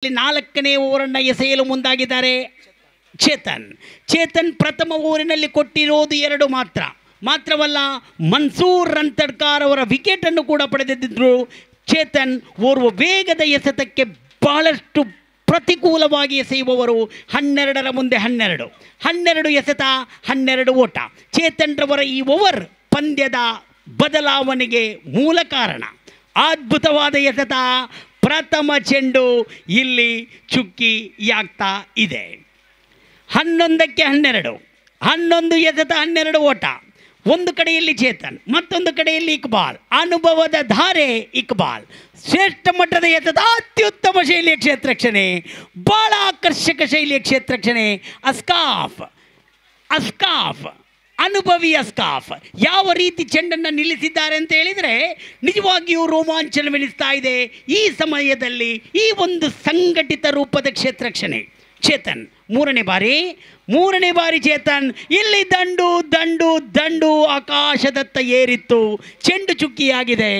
4ನೇ ಓವರನ್ನು ಎಸೆಯಲು ಮುಂದಾಗಿದ್ದಾರೆ ಚೇತನ್ ಪ್ರಥಮ ಓವರಿನಲ್ಲಿ ಕೊಟ್ಟಿರೋದು 2 ಮಾತ್ರವಲ್ಲ, ಮನ್ಸೂರ್ ರಂತಡ್ಕರ್ ಅವರ ವಿಕೆಟನ್ನು ಕೂಡ ಪಡೆದಿದ್ದರು. ಚೇತನ್ ಓರ್ವ ವೇಗದ ಎಸೆತಕ್ಕೆ ಬಹಳಷ್ಟು ಪ್ರತಿಕೂಲವಾಗಿ ಎಸೆಯುವವರು. 12ರ ಮುಂದೆ 12 ಎಸೆತ 12 ಓಟ. ಚೇತನ್ ರವರ ಈ ಓವರ್ ಪಂದ್ಯದ ಬದಲಾವಣೆಗೆ ಮೂಲ ಕಾರಣ. ಅದ್ಭುತವಾದ ಎಸೆತ, ಪ್ರಥಮ ಚೆಂಡು ಇಲ್ಲಿ ಚುಕ್ಕಿಯಾಗ್ತಾ ಇದೆ. 11ಕ್ಕೆ 11 ಎಸೆತ 12 ಓಟ. ಒಂದು ಕಡೆಯಲ್ಲಿ ಚೇತನ್, ಮತ್ತೊಂದು ಕಡೆಯಲ್ಲಿ ಇಕ್ಬಾಲ್. ಅನುಭವದ ಧಾರೆ ಇಕ್ಬಾಲ್. ಶ್ರೇಷ್ಠ ಮಟ್ಟದ ಎಸೆತ, ಅತ್ಯುತ್ತಮ ಶೈಲಿಯ ಕ್ಷೇತ್ರಕ್ಷಣೆ, ಬಹಳ ಆಕರ್ಷಕ ಶೈಲಿಯ ಕ್ಷೇತ್ರಕ್ಷಣೆ. ಅಸ್ಕಾಫ್ ಅನುಭವಿ ಅಸ್ಕಾಫ್ ಯಾವ ರೀತಿ ಚೆಂಡನ್ನು ನಿಲ್ಲಿಸಿದ್ದಾರೆ ಅಂತ ಹೇಳಿದರೆ ನಿಜವಾಗಿಯೂ ರೋಮಾಂಚನವೆನಿಸ್ತಾ ಇದೆ. ಈ ಸಮಯದಲ್ಲಿ ಈ ಒಂದು ಸಂಘಟಿತ ರೂಪದ ಕ್ಷೇತ್ರಕ್ಷಣೆ. ಚೇತನ್ ಮೂರನೇ ಬಾರಿ ಚೇತನ್ ಇಲ್ಲಿ ದಂಡು ಆಕಾಶದತ್ತ ಏರಿತ್ತು. ಚೆಂಡು ಚುಕ್ಕಿಯಾಗಿದೆ,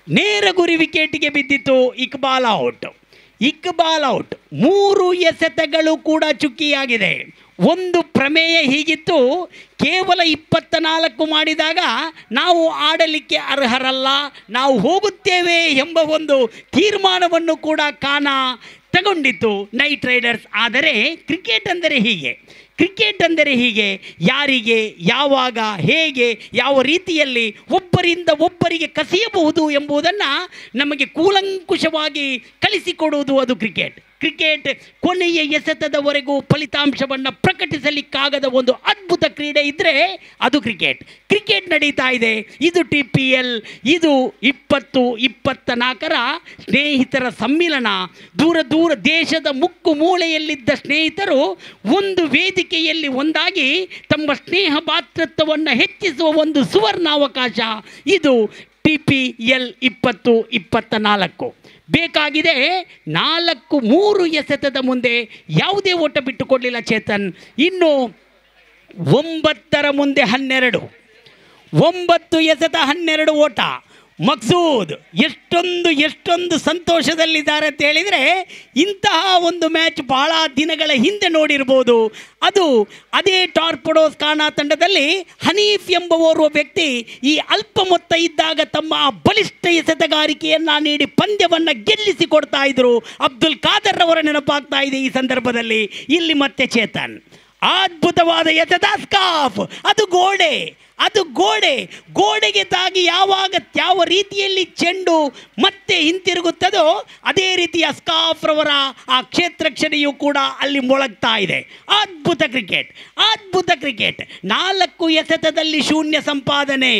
ನೇರ ಗುರಿ ವಿಕೆಟಿಗೆ ಬಿದ್ದಿತ್ತು. ಇಕ್ಬಾಲ್ ಔಟ್. 3 ಎಸೆತಗಳು ಕೂಡ ಚುಕ್ಕಿಯಾಗಿದೆ. ಒಂದು ಪ್ರಮೇಯ ಹೀಗಿತ್ತು, ಕೇವಲ 24 ಮಾಡಿದಾಗ ನಾವು ಆಡಲಿಕ್ಕೆ ಅರ್ಹರಲ್ಲ, ನಾವು ಹೋಗುತ್ತೇವೆ ಎಂಬ ಒಂದು ತೀರ್ಮಾನವನ್ನು ಕೂಡ ಕಾನ ತಗೊಂಡಿತ್ತು ನೈಟ್ ರೈಡರ್ಸ್. ಆದರೆ ಕ್ರಿಕೆಟ್ ಅಂದರೆ ಹೀಗೆ ಯಾರಿಗೆ, ಯಾವಾಗ, ಹೇಗೆ, ಯಾವ ರೀತಿಯಲ್ಲಿ ಒಬ್ಬರಿಂದ ಒಬ್ಬರಿಗೆ ಕಸಿಯಬಹುದು ಎಂಬುದನ್ನು ನಮಗೆ ಕೂಲಂಕುಷವಾಗಿ ಕಲಿಸಿಕೊಡುವುದು ಅದು ಕ್ರಿಕೆಟ್. ಕೊನೆಯ ಎಸೆತದವರೆಗೂ ಫಲಿತಾಂಶವನ್ನು ಪ್ರಕಟಿಸಲಿಕ್ಕಾಗದ ಒಂದು ಅದ್ಭುತ ಕ್ರೀಡೆ ಇದ್ದರೆ ಅದು ಕ್ರಿಕೆಟ್ ನಡೀತಾ ಇದೆ. ಇದು TPL, ಇದು 2024ರ ಸ್ನೇಹಿತರ ಸಮ್ಮಿಲನ. ದೂರ ದೇಶದ ಮುಕ್ಕು ಮೂಲೆಯಲ್ಲಿದ್ದ ಸ್ನೇಹಿತರು ಒಂದು ವೇದಿಕೆಯಲ್ಲಿ ಒಂದಾಗಿ ತಮ್ಮ ಸ್ನೇಹ ಭಾತೃತ್ವವನ್ನು ಹೆಚ್ಚಿಸುವ ಒಂದು ಸುವರ್ಣಾವಕಾಶ ಇದು TPL 2024. ಬೇಕಾಗಿದೆ 3 ಎಸೆತದ ಮುಂದೆ ಯಾವುದೇ ಓಟ ಬಿಟ್ಟುಕೊಡಲಿಲ್ಲ ಚೇತನ್. ಇನ್ನು 9ರ ಮುಂದೆ 12, 9 ಎಸೆತ 12 ಓಟ. ಮಕ್ಸೂದ್ ಎಷ್ಟೊಂದು ಸಂತೋಷದಲ್ಲಿದ್ದಾರೆ ಅಂತ ಹೇಳಿದರೆ, ಇಂತಹ ಒಂದು ಮ್ಯಾಚ್ ಬಹಳ ದಿನಗಳ ಹಿಂದೆ ನೋಡಿರ್ಬೋದು. ಅದೇ ಟಾರ್ಪಡೋಸ್ ಖಾನಾ ತಂಡದಲ್ಲಿ ಹನೀಫ್ ಎಂಬ ಓರ್ವ ವ್ಯಕ್ತಿ ಈ ಅಲ್ಪ ಮೊತ್ತ ಇದ್ದಾಗ ತಮ್ಮ ಬಲಿಷ್ಠ ಎಸೆತಗಾರಿಕೆಯನ್ನು ನೀಡಿ ಪಂದ್ಯವನ್ನು ಗೆಲ್ಲಿಸಿಕೊಡ್ತಾ ಇದ್ರು. ಅಬ್ದುಲ್ ಖಾದರ್ ಅವರ ನೆನಪಾಗ್ತಾ ಇದೆ ಈ ಸಂದರ್ಭದಲ್ಲಿ. ಇಲ್ಲಿ ಮತ್ತೆ ಚೇತನ್, ಅದ್ಭುತವಾದ ಎಸೆತ, ಸ್ಕಾಫ್, ಅದು ಗೋಡೆಗೆ ತಾಗಿ ಯಾವ ರೀತಿಯಲ್ಲಿ ಚೆಂಡು ಮತ್ತೆ ಹಿಂತಿರುಗುತ್ತದೋ ಅದೇ ರೀತಿ ಅಸ್ಕಾಫ್ ರವರ ಆ ಕ್ಷೇತ್ರಕ್ಷಣೆಯೂ ಕೂಡ ಅಲ್ಲಿ ಮೊಳಗ್ತಾ ಇದೆ. ಅದ್ಭುತ ಕ್ರಿಕೆಟ್. 4 ಎಸೆತದಲ್ಲಿ 0 ಸಂಪಾದನೆ.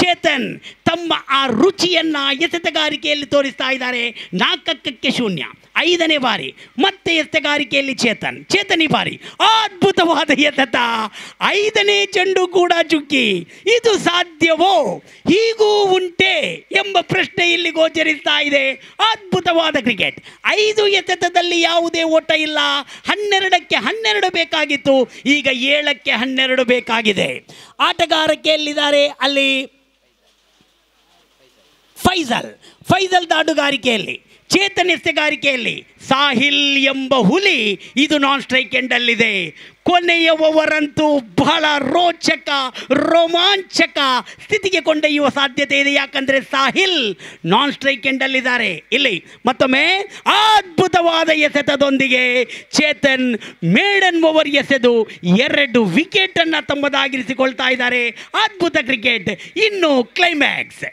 ಚೇತನ್ ತಮ್ಮ ಆ ರುಚಿಯನ್ನು ಎಸೆತಗಾರಿಕೆಯಲ್ಲಿ ತೋರಿಸ್ತಾ ಇದ್ದಾರೆ. 4ಕ್ಕೆ 0. 5ನೇ ಬಾರಿ ಮತ್ತೆ ಎಸೆತಗಾರಿಕೆಯಲ್ಲಿ ಚೇತನ್ ಈ ಬಾರಿ ಅದ್ಭುತವಾದ ಎಸೆತ. 5ನೇ ಚೆಂಡು ಕೂಡ ಚುಕ್ಕಿ. ಇದು ಸಾಧ್ಯವೋ, ಹೀಗೂ ಉಂಟೆ ಎಂಬ ಪ್ರಶ್ನೆ ಇಲ್ಲಿ ಗೋಚರಿಸ್ತಾ ಇದೆ. ಅದ್ಭುತವಾದ ಕ್ರಿಕೆಟ್. 5 ಎಸೆತದಲ್ಲಿ ಯಾವುದೇ ಓಟ ಇಲ್ಲ. 12ಕ್ಕೆ 12 ಬೇಕಾಗಿತ್ತು, ಈಗ 7ಕ್ಕೆ 12 ಬೇಕಾಗಿದೆ. ಆಟಗಾರಕ್ಕೆ ಎಲ್ಲಿದ್ದಾರೆ ಅಲ್ಲಿ ಫೈಜಲ್ ದಾಡುಗಾರಿಕೆಯಲ್ಲಿ, ಚೇತನ್ ಎಸೆಗಾರಿಕೆಯಲ್ಲಿ ಸಾಹಿಲ್ ಎಂಬ ಹುಲಿ ಇದು ನಾನ್ ಸ್ಟ್ರೈಕ್ ಎಂಡಲ್ಲಿದೆ. ಕೊನೆಯ ಓವರಂತೂ ಬಹಳ ರೋಮಾಂಚಕ ಸ್ಥಿತಿಗೆ ಕೊಂಡೊಯ್ಯುವ ಸಾಧ್ಯತೆ ಇದೆ. ಯಾಕಂದರೆ ಸಾಹಿಲ್ ನಾನ್ ಸ್ಟ್ರೈಕ್ ಎಂಡಲ್ಲಿದ್ದಾರೆ. ಇಲ್ಲಿ ಮತ್ತೊಮ್ಮೆ ಅದ್ಭುತವಾದ ಎಸೆತದೊಂದಿಗೆ ಚೇತನ್ ಮೇಡನ್ ಓವರ್ ಎಸೆದು 2 ವಿಕೆಟನ್ನು ತಮ್ಮದಾಗಿರಿಸಿಕೊಳ್ತಾ ಇದ್ದಾರೆ. ಅದ್ಭುತ ಕ್ರಿಕೆಟ್. ಇನ್ನು ಕ್ಲೈಮ್ಯಾಕ್ಸ್.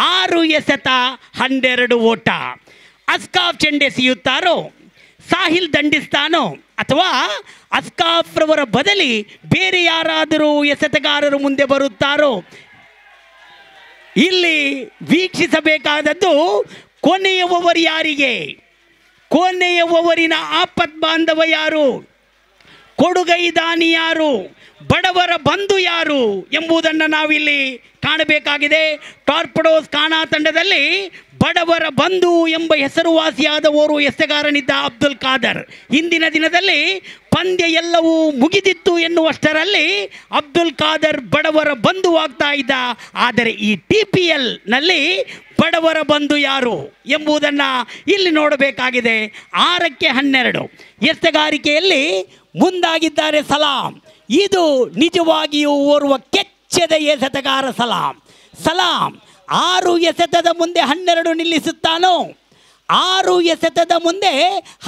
6 ಎಸೆತ 12 ಓಟ. ಅಸ್ಕಾಫ್ ಚೆಂಡೆಸೆಯುತ್ತಾರೋ, ಸಾಹಿಲ್ ದಂಡಿಸ್ತಾನೋ, ಅಥವಾ ಅಸ್ಕಾಫ್ ರವರ ಬದಲಿ ಬೇರೆ ಯಾರಾದರೂ ಎಸೆತಗಾರರು ಮುಂದೆ ಬರುತ್ತಾರೋ? ಇಲ್ಲಿ ವೀಕ್ಷಿಸಬೇಕಾದದ್ದು ಕೊನೆಯ ಓವರ್ ಯಾರಿಗೆ, ಕೊನೆಯ ಓವರಿನ ಆಪತ್ ಬಾಂಧವ ಯಾರು, ಕೊಡುಗೈದಾನಿ ಯಾರು, ಬಡವರ ಬಂಧು ಯಾರು ಎಂಬುದನ್ನು ನಾವಿಲ್ಲಿ ಕಾಣಬೇಕಾಗಿದೆ. ಟಾರ್ಪಡೋಸ್ ಖಾನಾ ತಂಡದಲ್ಲಿ ಬಡವರ ಬಂಧು ಎಂಬ ಹೆಸರುವಾಸಿಯಾದ ಓರ್ವ ಎಸೆಗಾರನಿದ್ದ ಅಬ್ದುಲ್ ಖಾದರ್. ಹಿಂದಿನ ದಿನದಲ್ಲಿ ಪಂದ್ಯ ಎಲ್ಲವೂ ಮುಗಿದಿತ್ತು ಎನ್ನುವಷ್ಟರಲ್ಲಿ ಅಬ್ದುಲ್ ಖಾದರ್ ಬಡವರ ಬಂಧುವಾಗ್ತಾ ಇದ್ದ. ಆದರೆ ಈ TPLನಲ್ಲಿ ಬಡವರ ಬಂಧು ಯಾರು ಎಂಬುದನ್ನು ಇಲ್ಲಿ ನೋಡಬೇಕಾಗಿದೆ. 6ಕ್ಕೆ 12 ಎಸೆತಗಾರಿಕೆಯಲ್ಲಿ ಮುಂದಾಗಿದ್ದಾರೆ ಸಲಾಂ. ಇದು ನಿಜವಾಗಿಯೂ ಓರ್ವ ಕೆಚ್ಚದ ಎಸೆತಗಾರ ಸಲಾಂ. 6 ಎಸೆತದ ಮುಂದೆ 12 ನಿಲ್ಲಿಸುತ್ತಾನೋ, 6 ಎಸೆತದ ಮುಂದೆ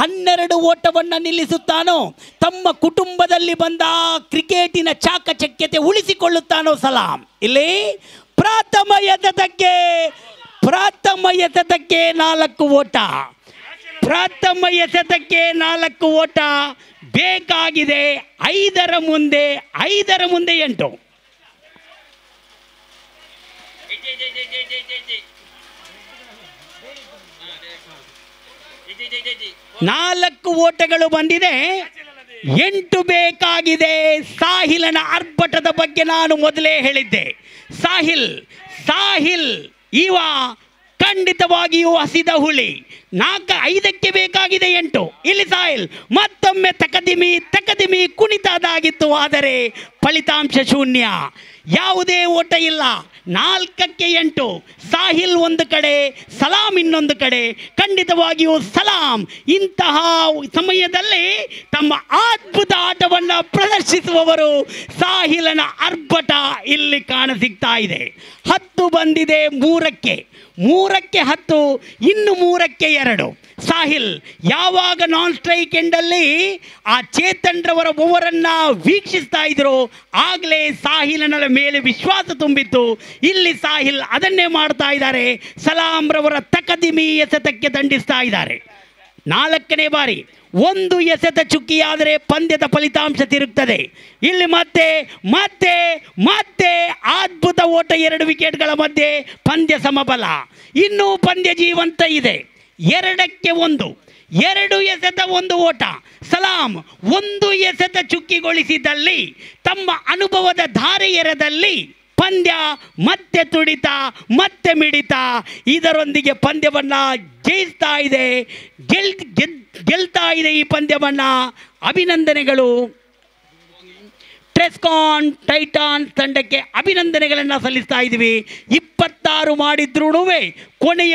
12 ಓಟವನ್ನು ನಿಲ್ಲಿಸುತ್ತಾನೋ, ತಮ್ಮ ಕುಟುಂಬದಲ್ಲಿ ಬಂದ ಕ್ರಿಕೆಟಿನ ಚಾಕಚಕ್ಯತೆ ಉಳಿಸಿಕೊಳ್ಳುತ್ತಾನೋ ಸಲಾಂ. ಇಲ್ಲಿ ಪ್ರಥಮ ಎಸೆತಕ್ಕೆ 4 ಓಟ, ಪ್ರಥಮ ಎಸೆತಕ್ಕೆ 4 ಓಟ ಬೇಕಾಗಿದೆ. 5ರ ಮುಂದೆ 8. 4 ಓಟಗಳು ಬಂದಿದೆ, 8 ಬೇಕಾಗಿದೆ. ಸಾಹಿಲನ ಆರ್ಭಟದ ಬಗ್ಗೆ ನಾನು ಮೊದಲೇ ಹೇಳಿದ್ದೆ. ಸಾಹಿಲ್ ಇವ ಖಂಡಿತವಾಗಿಯೂ ಹಸಿದ ಹುಳಿ. 5ಕ್ಕೆ ಬೇಕಾಗಿದೆ 8. ಇಲ್ಲಿ ಸಾಹಿಲ್ ಮತ್ತೊಮ್ಮೆ ತಕದಿಮಿ ಕುಣಿತದಾಗಿತ್ತು, ಆದರೆ ಫಲಿತಾಂಶ ಶೂನ್ಯ, ಯಾವುದೇ ಓಟ ಇಲ್ಲ. 4ಕ್ಕೆ 8 ಸಾಹಿಲ್ ಒಂದು ಕಡೆ, ಸಲಾಂ ಇನ್ನೊಂದು ಕಡೆ. ಖಂಡಿತವಾಗಿಯೂ ಸಲಾಂ ಇಂತಹ ಸಮಯದಲ್ಲಿ ತಮ್ಮ ಅದ್ಭುತ ಆಟವನ್ನು ಪ್ರದರ್ಶಿಸುವವರು. ಸಾಹಿಲನ ಆರ್ಭಟ ಇಲ್ಲಿ ಕಾಣಸಿಗ್ತಾ ಇದೆ. 10 ಬಂದಿದೆ 3ಕ್ಕೆ 10, ಇನ್ನು 3ಕ್ಕೆ 2. ಸಾಹಿಲ್ ಯಾವಾಗ ನಾನ್ ಸ್ಟ್ರೈಕ್ ಎಂಡಲ್ಲಿ ಆ ಚೇತನ್ ರವರ ಓವರನ್ನು ವೀಕ್ಷಿಸ್ತಾ ಇದ್ರು, ಆಗಲೇ ಸಾಹಿಲನ ಮೇಲೆ ವಿಶ್ವಾಸ ತುಂಬಿತ್ತು. ಇಲ್ಲಿ ಸಾಹಿಲ್ ಅದನ್ನೇ ಮಾಡ್ತಾ ಇದ್ದಾರೆ. ಸಲಾಂ ರವರ ತಕದಿಮಿ ಎಸೆತಕ್ಕೆ ದಂಡಿಸ್ತಾ ಇದ್ದಾರೆ. 4ನೇ ಬಾರಿ 1 ಎಸೆತ ಚುಕ್ಕಿಯಾದರೆ ಪಂದ್ಯದ ಫಲಿತಾಂಶ ತಿರುಗ್ತದೆ. ಇಲ್ಲಿ ಮತ್ತೆ ಅದ್ಭುತ ಓಟ, 2 ವಿಕೆಟ್ಗಳ ಮಧ್ಯೆ ಪಂದ್ಯ ಸಮಬಲ. ಇನ್ನೂ ಪಂದ್ಯ ಜೀವಂತ ಇದೆ. 2ಕ್ಕೆ 1, 2 ಎಸೆತ 1 ಓಟ. ಸಲಾಂ 1 ಎಸೆತ ಚುಕ್ಕಿಗೊಳಿಸಿದಲ್ಲಿ, ತಮ್ಮ ಅನುಭವದ ಧಾರೆ ಎರೆದಲ್ಲಿ ಪಂದ್ಯ ಮತ್ತೆ ತುಡಿತ, ಮತ್ತೆ ಮಿಡಿತ. ಇದರೊಂದಿಗೆ ಪಂದ್ಯವನ್ನು ಜಯಿಸ್ತಾ ಇದೆ, ಗೆಲ್ತಾ ಇದೆ ಈ ಪಂದ್ಯವನ್ನು. ಅಭಿನಂದನೆಗಳು ಟ್ರೆಸ್ಕಾನ್ ಟೈಟಾನ್ ತಂಡಕ್ಕೆ ಅಭಿನಂದನೆಗಳನ್ನು ಸಲ್ಲಿಸ್ತಾ ಇದ್ದೀವಿ. 26 ಮಾಡಿದ್ರೂ ಕೊನೆಯ